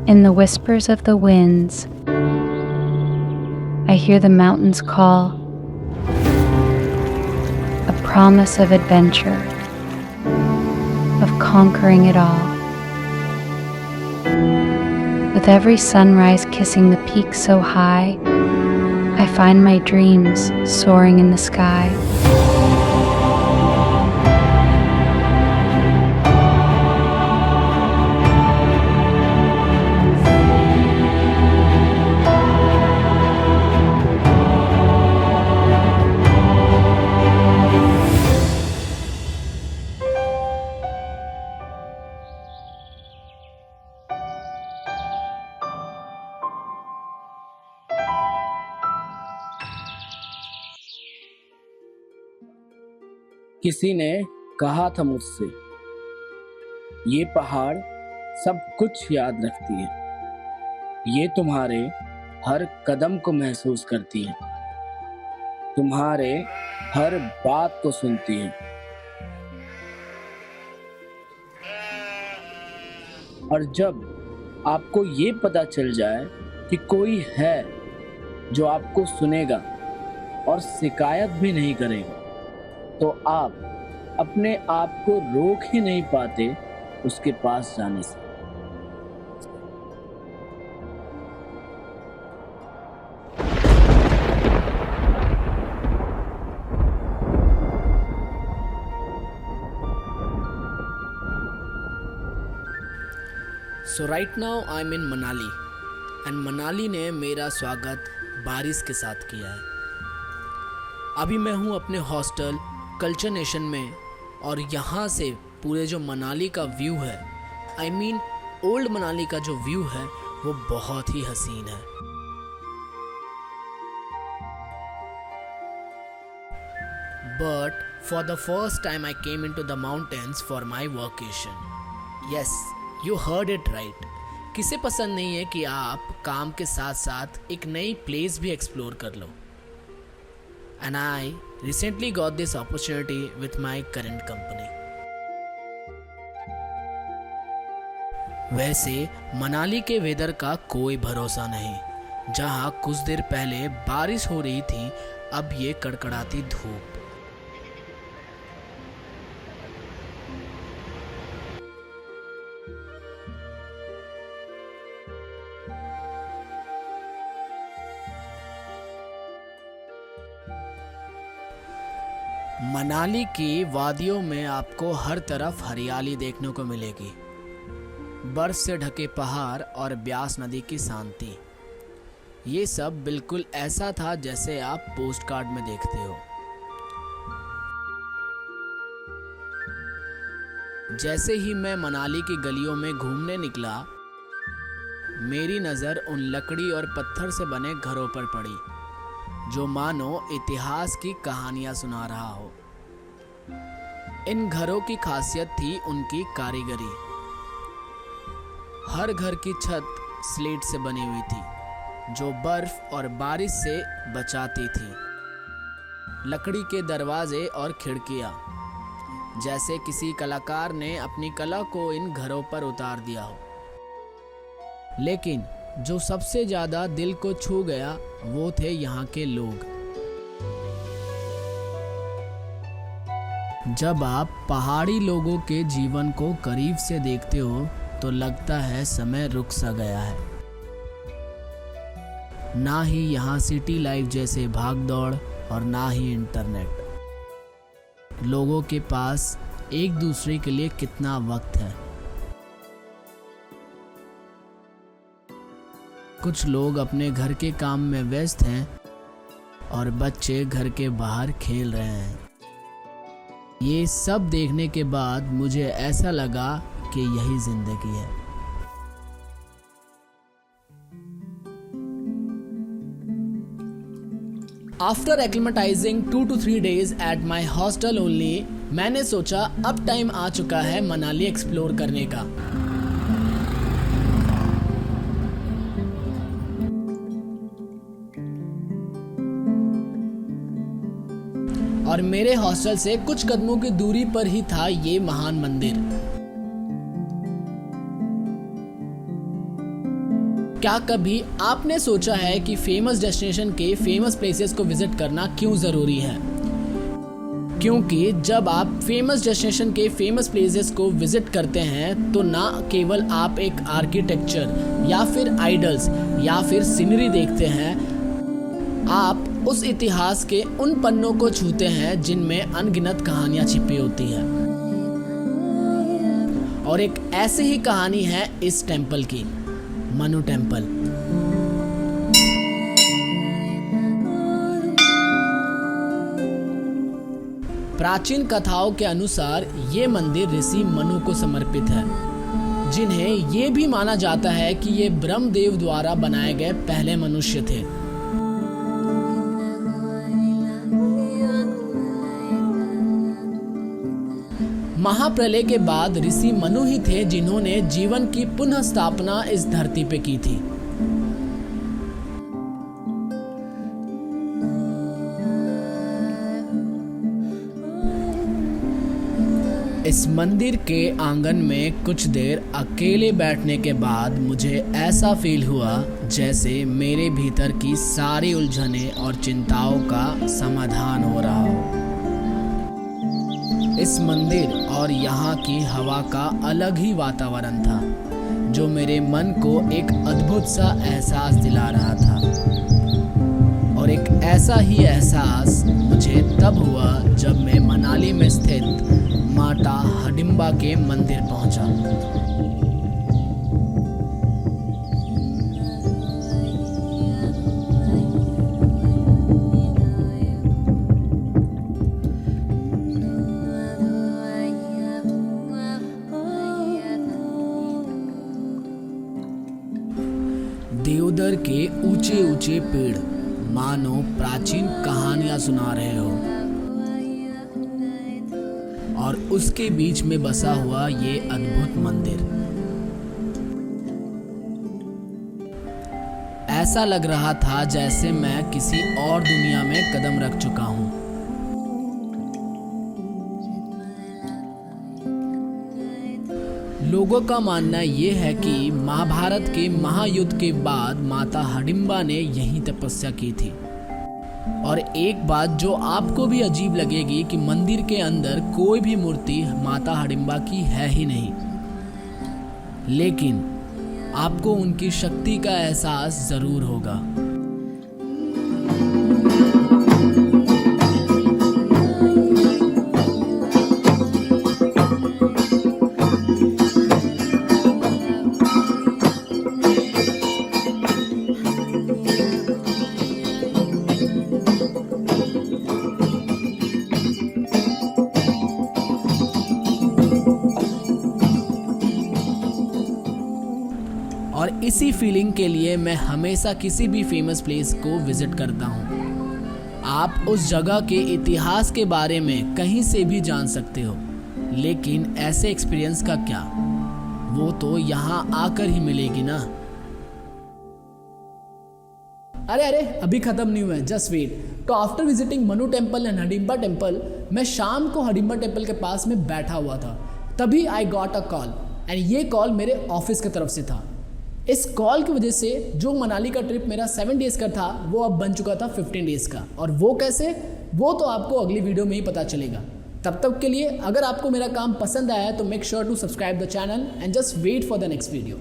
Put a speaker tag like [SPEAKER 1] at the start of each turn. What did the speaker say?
[SPEAKER 1] In the whispers of the winds, I hear the mountains call, a promise of adventure, of conquering it all. With every sunrise kissing the peak so high, I find my dreams soaring in the sky.
[SPEAKER 2] किसी ने कहा था मुझसे, ये पहाड़ सब कुछ याद रखती है। ये तुम्हारे हर कदम को महसूस करती है, तुम्हारे हर बात को सुनती है। और जब आपको ये पता चल जाए कि कोई है जो आपको सुनेगा और शिकायत भी नहीं करेगा, तो आप अपने आप को रोक ही नहीं पाते उसके पास जाने से।
[SPEAKER 3] So right now I am in Manali and Manali ने मेरा स्वागत बारिश के साथ किया है। अभी मैं हूँ अपने हॉस्टल कल्चर नेशन में और यहाँ से पूरे जो मनाली का व्यू है, आई मीन ओल्ड मनाली का जो व्यू है वो बहुत ही हसीन है। But for the first time I came into the mountains for my workation. Yes, you heard it right. किसे पसंद नहीं है कि आप काम के साथ साथ एक नई प्लेस भी एक्सप्लोर कर लो। And I recently got this opportunity with my current company. वैसे मनाली के वेदर का कोई भरोसा नहीं। जहाँ कुछ देर पहले बारिश हो रही थी, अब ये कड़कड़ाती धूप। मनाली की वादियों में आपको हर तरफ हरियाली देखने को मिलेगी, बर्फ से ढके पहाड़ और ब्यास नदी की शांति। ये सब बिल्कुल ऐसा था जैसे आप पोस्ट कार्ड में देखते हो। जैसे ही मैं मनाली की गलियों में घूमने निकला, मेरी नज़र उन लकड़ी और पत्थर से बने घरों पर पड़ी जो मानो इतिहास की कहानियां सुना रहा हो। इन घरों की खासियत थी उनकी कारीगरी। हर घर की छत स्लेट से बनी हुई थी जो बर्फ और बारिश से बचाती थी। लकड़ी के दरवाजे और खिड़कियां, जैसे किसी कलाकार ने अपनी कला को इन घरों पर उतार दिया हो। लेकिन जो सबसे ज़्यादा दिल को छू गया वो थे यहाँ के लोग। जब आप पहाड़ी लोगों के जीवन को करीब से देखते हो तो लगता है समय रुक सा गया है। ना ही यहाँ सिटी लाइफ जैसे भाग दौड़ और ना ही इंटरनेट। लोगों के पास एक दूसरे के लिए कितना वक्त है। कुछ लोग अपने घर के काम में व्यस्त हैं और बच्चे घर के बाहर खेल रहे हैं। ये सब देखने के बाद मुझे ऐसा लगा कि यही जिंदगी है। After acclimatising 2 to 3 days at my hostel only, मैंने सोचा अब टाइम आ चुका है मनाली एक्सप्लोर करने का। और मेरे हॉस्टल से कुछ कदमों की दूरी पर ही था ये महान मंदिर। क्या कभी आपने सोचा है कि फेमस डेस्टिनेशन के फेमस प्लेसेस को विजिट करना क्यों ज़रूरी है? क्योंकि जब आप फेमस डेस्टिनेशन के फेमस प्लेसेस को विजिट करते हैं तो ना केवल आप एक आर्किटेक्चर या फिर आइडल्स या फिर सीनरी देखते हैं, आप उस इतिहास के उन पन्नों को छूते हैं जिनमें अनगिनत कहानियां छिपी होती हैं। और एक ऐसी ही कहानी है इस टेम्पल की, मनु टेम्पल। प्राचीन कथाओं के अनुसार ये मंदिर ऋषि मनु को समर्पित है, जिन्हें ये भी माना जाता है कि ये ब्रह्मदेव द्वारा बनाए गए पहले मनुष्य थे। महाप्रलय के बाद ऋषि मनु ही थे जिन्होंने जीवन की पुनः स्थापना इस धरती पे की थी। इस मंदिर के आंगन में कुछ देर अकेले बैठने के बाद मुझे ऐसा फील हुआ जैसे मेरे भीतर की सारी उलझनें और चिंताओं का समाधान हो रहा हो। इस मंदिर और यहाँ की हवा का अलग ही वातावरण था, जो मेरे मन को एक अद्भुत सा एहसास दिला रहा था। और एक ऐसा ही एहसास मुझे तब हुआ जब मैं मनाली में स्थित माता हडिम्बा के मंदिर पहुंचा। देवदार के ऊंचे ऊंचे पेड़ मानो प्राचीन कहानियां सुना रहे हो, और उसके बीच में बसा हुआ ये अद्भुत मंदिर। ऐसा लग रहा था जैसे मैं किसी और दुनिया में कदम रख चुका हूं। लोगों का मानना ये है कि महाभारत के महायुद्ध के बाद माता हडिम्बा ने यहीं तपस्या की थी। और एक बात जो आपको भी अजीब लगेगी कि मंदिर के अंदर कोई भी मूर्ति माता हडिम्बा की है ही नहीं, लेकिन आपको उनकी शक्ति का एहसास जरूर होगा। और इसी फीलिंग के लिए मैं हमेशा किसी भी फेमस प्लेस को विजिट करता हूँ। आप उस जगह के इतिहास के बारे में कहीं से भी जान सकते हो, लेकिन ऐसे एक्सपीरियंस का क्या, वो तो यहाँ आकर ही मिलेगी ना। अरे अभी खत्म नहीं हुआ है, जस्ट वेट। तो after visiting Manu temple and Hadimba temple, मैं शाम को हडिम्बा टेम्पल के पास में बैठा हुआ था, तभी I got a call, and ये कॉल मेरे ऑफिस की तरफ से था। इस कॉल की वजह से जो मनाली का ट्रिप मेरा 7 डेज़ का था वो अब बन चुका था 15 डेज़ का। और वो कैसे, वो तो आपको अगली वीडियो में ही पता चलेगा। तब तक के लिए अगर आपको मेरा काम पसंद आया है तो make sure to subscribe the channel and just wait for the next video.